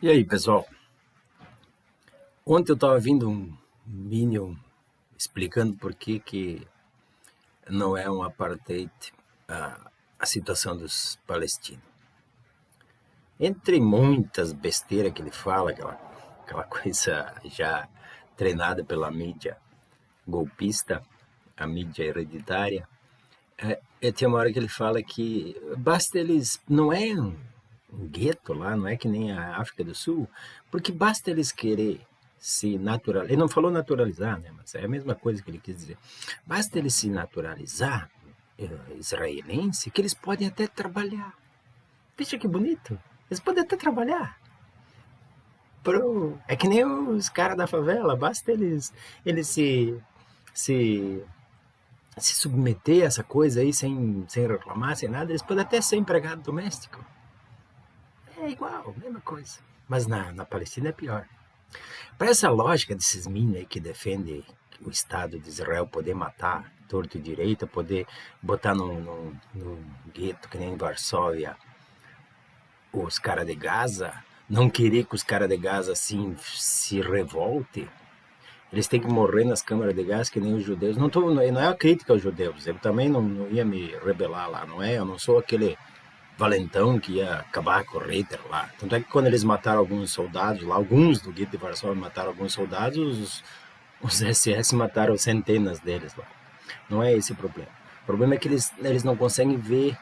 E aí, pessoal? Ontem eu estava vendo um Minion explicando por que não é um apartheid a situação dos palestinos. Entre muitas besteiras que ele fala, aquela coisa já treinada pela mídia golpista, a mídia hereditária, tem uma hora que ele fala que basta eles. Não é um gueto lá, não é que nem a África do Sul, porque basta eles querer se naturalizar. Ele não falou naturalizar, né? Mas é a mesma coisa que ele quis dizer. Basta eles se naturalizar israelense, que eles podem até trabalhar. Veja que bonito. Eles podem até trabalhar. É que nem os caras da favela, basta eles se se submeter a essa coisa aí sem reclamar, sem nada, eles podem até ser empregado doméstico. É igual, mesma coisa. Mas na Palestina é pior. Para essa lógica desses minions aí que defendem o Estado de Israel poder matar torto e direito, poder botar num gueto que nem em Varsóvia os caras de Gaza, não querer que os caras de Gaza assim se revoltem, eles têm que morrer nas câmaras de gás que nem os judeus. Não é uma crítica aos judeus, eu também não ia me rebelar lá, não é? Eu não sou aquele valentão que ia acabar com o Reiter lá. Tanto é que quando eles mataram alguns soldados lá, alguns do gueto de Varsóvia mataram alguns soldados, os SS mataram centenas deles lá. Não é esse o problema. O problema é que eles não conseguem ver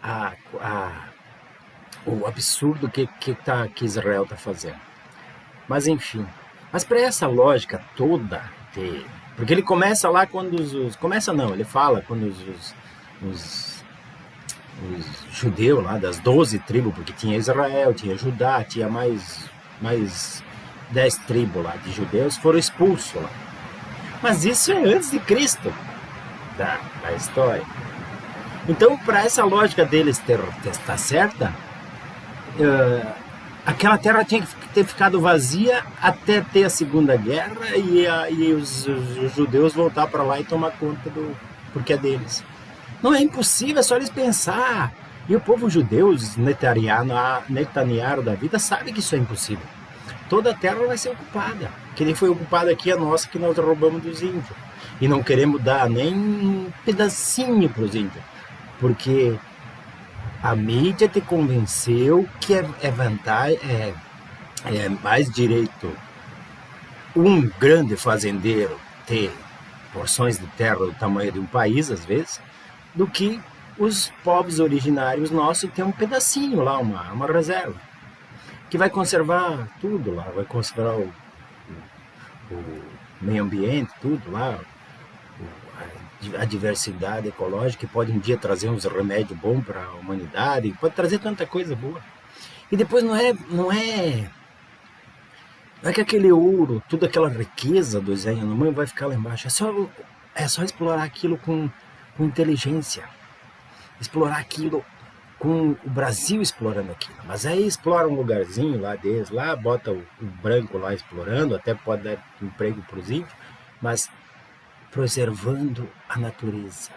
a, a, o absurdo que Israel está fazendo. Mas enfim. Mas para essa lógica toda, porque ele começa lá quando começa não, ele fala quando os, os judeus lá das 12 tribos, porque tinha Israel, tinha Judá, tinha mais 10 tribos lá de judeus, foram expulsos lá. Mas isso é antes de Cristo, da história. Então, para essa lógica deles estar certa, aquela terra tinha que ter ficado vazia até ter a Segunda Guerra e os judeus voltar para lá e tomar conta do. Porque é deles. Não é impossível, é só eles pensar. E o povo judeu, os Netanyahu da vida, sabe que isso é impossível. Toda a terra vai ser ocupada. Que nem foi ocupada aqui a nossa que nós roubamos dos índios. E não queremos dar nem um pedacinho para os índios. Porque a mídia te convenceu que é vantagem, é mais direito um grande fazendeiro ter porções de terra do tamanho de um país, às vezes, do que os povos originários nossos ter um pedacinho lá, uma reserva, que vai conservar tudo lá, vai conservar o meio ambiente, tudo lá, a diversidade ecológica, que pode um dia trazer uns remédios bons para a humanidade, pode trazer tanta coisa boa. E depois não é que aquele ouro, toda aquela riqueza do Zé Yanomami vai ficar lá embaixo. É só explorar aquilo com inteligência. Explorar aquilo com o Brasil explorando aquilo. Mas aí explora um lugarzinho lá deles, lá bota o branco lá explorando, até pode dar emprego para os índios, mas preservando a natureza.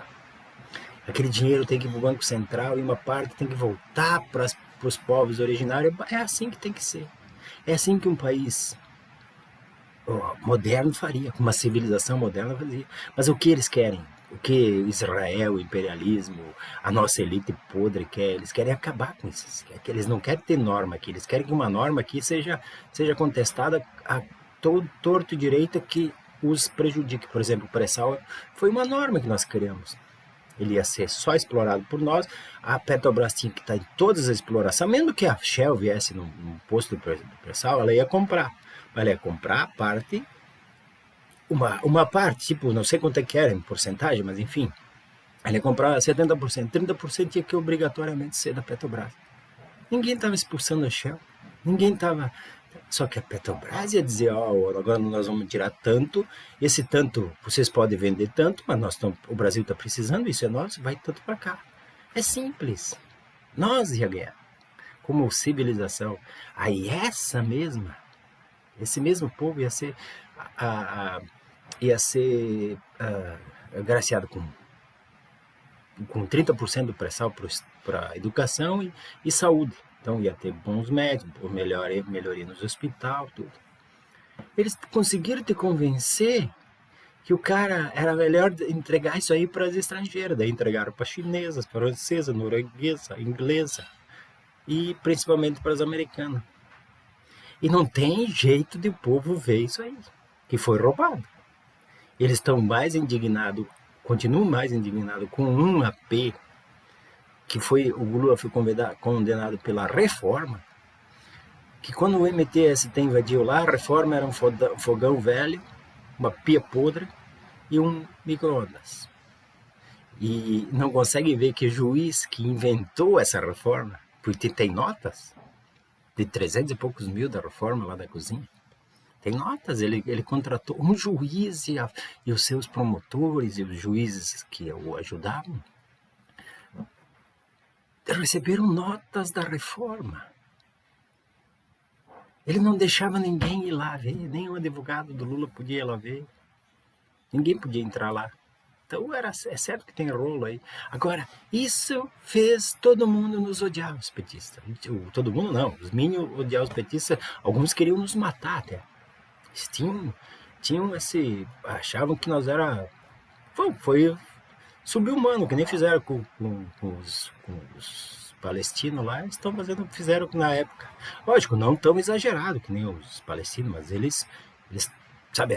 Aquele dinheiro tem que ir para o Banco Central e uma parte tem que voltar para os povos originários. É assim que tem que ser. É assim que um país moderno faria, uma civilização moderna fazia. Mas o que eles querem? O que Israel, o imperialismo, a nossa elite podre quer? Eles querem acabar com isso. Eles não querem ter norma aqui. Eles querem que uma norma aqui seja contestada a todo torto e direito que os prejudique. Por exemplo, o pré-sal foi uma norma que nós criamos. Ele ia ser só explorado por nós. A Petrobras tinha que estar em todas as explorações. Mesmo que a Shell viesse num posto do pré-sal, ela ia comprar. Ela ia comprar a parte, uma parte, tipo, não sei quanto é que era em porcentagem, mas enfim, ela ia comprar 70%, 30% tinha que obrigatoriamente ser da Petrobras. Ninguém estava expulsando a Shell, ninguém estava. Só que a Petrobras ia dizer, agora nós vamos tirar tanto, esse tanto vocês podem vender tanto, mas o Brasil está precisando, isso é nosso, vai tanto para cá. É simples. Nós ia ganhar, como civilização. Aí esse mesmo povo ia ser agraciado com 30% do pré-sal para educação e saúde. Então ia ter bons médicos, melhoria nos hospitais, tudo. Eles conseguiram te convencer que o cara era melhor entregar isso aí para as estrangeiras. Daí entregaram para chinesas, francesa, norueguesa, inglesa e principalmente para as americanas. E não tem jeito de o povo ver isso aí, que foi roubado. Eles estão mais indignados, continuam mais indignados com um AP, que o Lula foi condenado pela reforma, que quando o MTST invadiu lá, a reforma era um fogão velho, uma pia podre e um micro-ondas. E não consegue ver que o juiz que inventou essa reforma, porque tem notas de 300 e poucos mil da reforma lá da cozinha, tem notas, ele contratou um juiz e os seus promotores e os juízes que o ajudavam, receberam notas da reforma. Ele não deixava ninguém ir lá ver, nem o advogado do Lula podia ir lá ver. Ninguém podia entrar lá. Então é certo que tem rolo aí. Agora, isso fez todo mundo nos odiar, os petistas. Todo mundo não, os mínimos odiar os petistas. Alguns queriam nos matar até. Eles tinham achavam que nós era foi subhumano, que nem fizeram com os palestinos lá, eles estão fazendo o que fizeram na época. Lógico, não tão exagerado que nem os palestinos, mas eles sabe,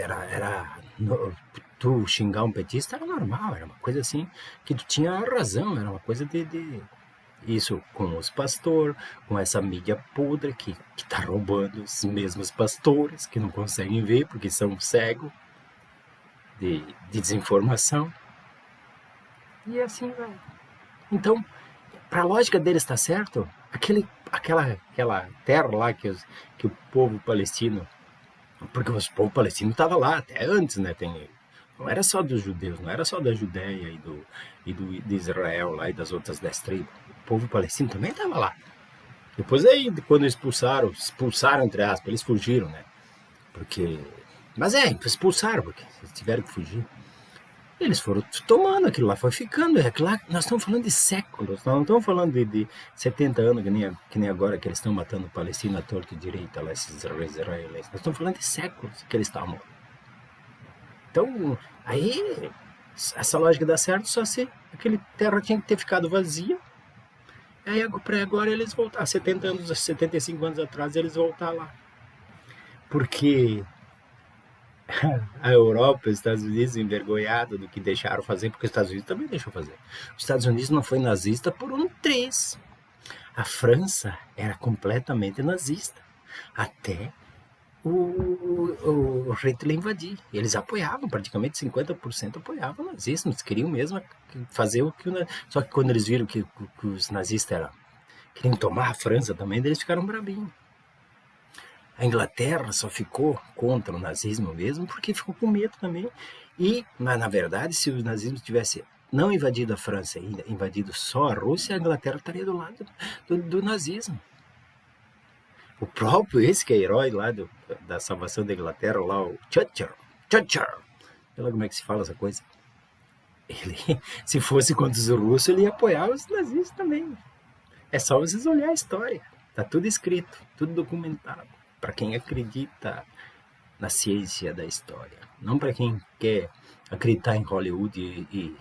tu xingar um petista era normal, era uma coisa assim, que tu tinha razão, era uma coisa de isso com os pastores, com essa mídia podre que tá roubando os mesmos pastores, que não conseguem ver porque são cegos de desinformação. E assim vai. Então, para a lógica deles estar certo, aquela terra lá que o povo palestino, porque o povo palestino estava lá até antes, né? Não era só dos judeus, não era só da Judéia de Israel lá e das outras 10 tribos. O povo palestino também estava lá. Depois aí, quando expulsaram entre aspas, eles fugiram, né? Mas expulsaram, porque eles tiveram que fugir. Eles foram tomando aquilo lá, foi ficando. Nós estamos falando de séculos, nós não estamos falando de 70 anos, que nem agora que eles estão matando o Palestina à torta e direita, lá, esses israelenses. Nós estamos falando de séculos que eles estavam. Então, aí, essa lógica dá certo só se aquele terra tinha que ter ficado vazia. Aí, para agora, eles voltaram. 70 anos, 75 anos atrás, eles voltaram lá. Porque a Europa, os Estados Unidos, envergonhados do que deixaram fazer, porque os Estados Unidos também deixou fazer. Os Estados Unidos não foi nazista por um triz. A França era completamente nazista. Até o Hitler invadir. Eles apoiavam, praticamente 50% apoiavam o nazismo. Eles queriam mesmo fazer o que Só que quando eles viram que os nazistas queriam tomar a França também, eles ficaram brabinhos. A Inglaterra só ficou contra o nazismo mesmo porque ficou com medo também. Mas, na verdade, se o nazismo tivesse não invadido a França ainda, invadido só a Rússia, a Inglaterra estaria do lado do nazismo. O próprio, esse que é herói lá da salvação da Inglaterra, lá, o Churchill, sei lá como é que se fala essa coisa. Ele, se fosse contra os russos, ele ia apoiar os nazistas também. É só vocês olhar a história. Tá tudo escrito, tudo documentado. Para quem acredita na ciência da história. Não para quem quer acreditar em Hollywood e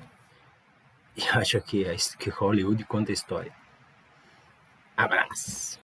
acha que Hollywood conta a história. Abraço!